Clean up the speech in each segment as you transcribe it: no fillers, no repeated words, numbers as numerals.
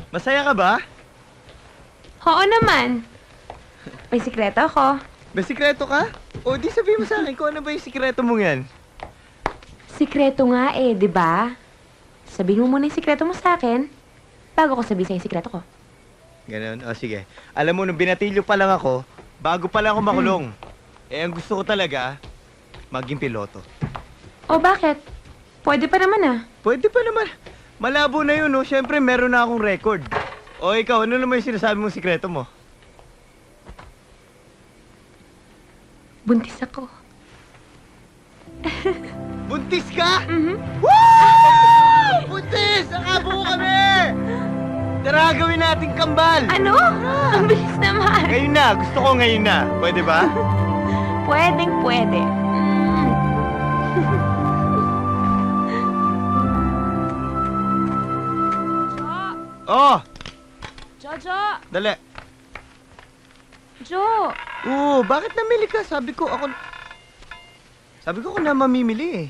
Masaya ka ba? Oo naman. May sikreto ako. May sikreto ka? O di sabihin mo sa akin kung ano ba yung sikreto mong yan? Sikreto nga eh, di ba? Sabihin mo muna yung sikreto mo sa akin, bago ko sabihin sa'yo yung sikreto ko. Ganon? O sige. Alam mo, nung binatilyo pa lang ako, bago pa lang ako makulong. Eh, ang gusto ko talaga, maging piloto. O bakit? Pwede pa naman ah. Pwede pa naman. Malabo na yun, no? Siyempre, meron na akong record. O ikaw, ano naman yung sinasabi mong sikreto mo? Buntis ako. Buntis ka? Mhm. Woo! Buntis! Nakabo kami! Tara, gawin natin kambal! Ano? Ang bilis naman. Ngayon na, gusto ko ngayon na. Pwede ba? Pwedeng pwede. Oh! Jojo! Dali. Jo! Oo, bakit namili ka? Sabi ko ako na mamimili eh.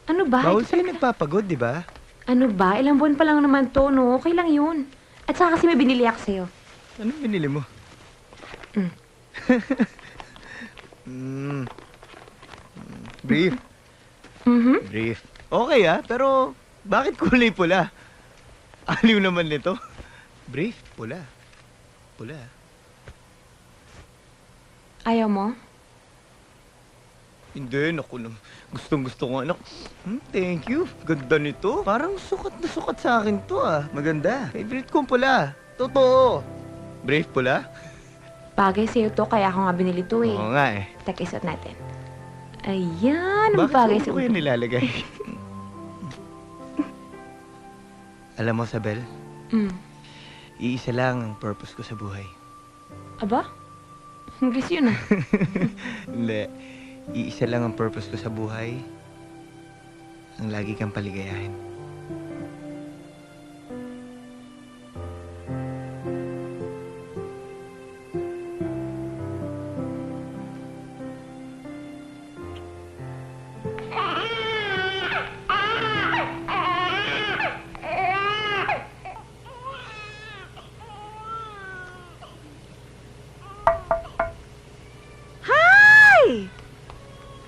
Ano ba? Bawal sa'yo nagpapagod, di ba? Ano ba? Ilang buwan pa lang naman to, no? Okay lang yun. At saka kasi may binili ako sa'yo. Anong binili mo? Mm. Brief. Mhm. Brief. Okay pero bakit kulay pula? Aliw naman nito. Brief, pula. Pula. Ayaw mo? Hindi, naku naman. Gustong-gusto ko, anak. Thank you. Ganda nito. Parang sukat na sukat sa akin to Maganda. Favorite kong pula. Totoo. Brief, pula? Bagay sa'yo to, kaya ako nga binili to eh. Oo nga eh. Teka, isuot natin. Ayan, ang Bakit bagay ko sa'yo. yan nilalagay? Alam mo, Sabel, Mm. iisa lang ang purpose ko sa buhay. Aba? English yun ah. Hindi. Iisa lang ang purpose ko sa buhay. Ang lagi kang paligayahin. Hi!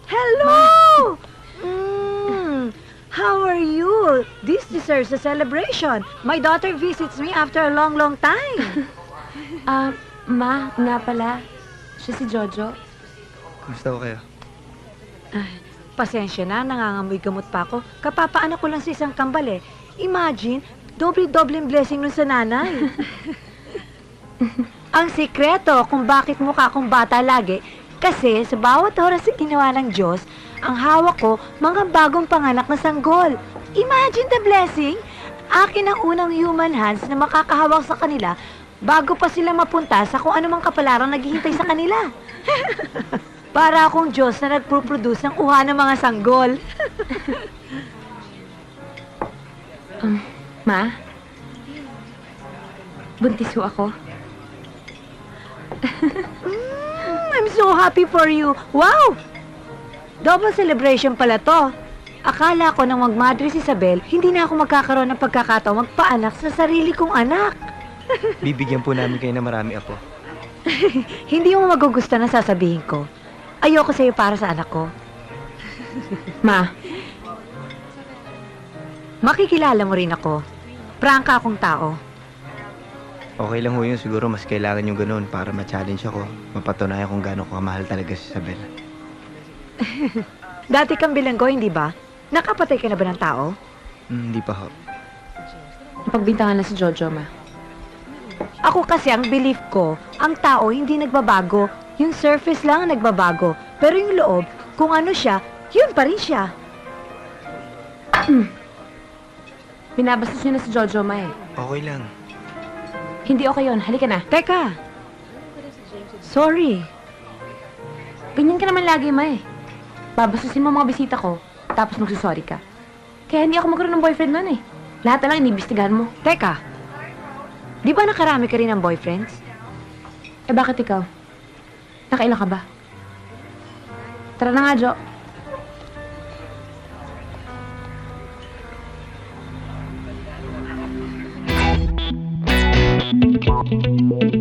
Hello! How are you? This deserves a celebration. My daughter visits me after a long, long time. Ma, nga pala. Siya si Jojo. Kumusta ko kayo? Pasensya na, nangangamoy gamot pa ako. Kapapaanak ko lang sa isang kambal eh. Imagine, doble-dobleng blessing nun sa nanay. Ang sikreto kung bakit mukha akong bata lagi, kasi sa bawat oras na ginawa ng Diyos, ang hawak ko, mga bagong panganak na sanggol. Imagine the blessing! Akin ang unang human hands na makakahawak sa kanila bago pa sila mapunta sa kung anumang kapalarang naghihintay sa kanila. Para akong Diyos na nagpo-produce ng uha ng mga sanggol. Ma? Buntis ho ako. I'm so happy for you. Wow! Double celebration pala to. Akala ko nang magmadre si Isabel, hindi na ako magkakaroon ng pagkakataon magpaanak sa sarili kong anak. Bibigyan po namin kayo ng marami, apo. Hindi mo magugustuhan ang sasabihin ko. Ayoko sa'yo para sa anak ko. Ma, Makikilala mo rin ako. Prangka akong tao. Okay lang ho yun. Siguro mas kailangan yung ganun para ma-challenge ako. Mapatunayan kung gaano ko kamahal talaga si Isabel. Dati kang bilanggo, hindi ba? Nakapatay ka na ba ng tao? Hindi pa ho. napagbintangan na si Jojo, ma. Ako kasi ang belief ko, ang tao hindi nagbabago. Yung surface lang ang nagbabago. Pero yung loob, kung ano siya, yun pa rin siya. Binabastos niyo na si Jojo, ma eh. Okay lang. Hindi okay yun. Halika na. Teka. Sorry. Ganyan ka naman lagi, ma eh. Babastusin mo mga bisita ko, tapos magsusorry ka. Kaya hindi ako magkaroon ng boyfriend noon eh. Lahat na lang inibistigahan mo. Teka. Di ba nakarami ka rin ng boyfriends? Eh bakit ikaw? Nakailan ka ba? Tara na nga, Jo. Thank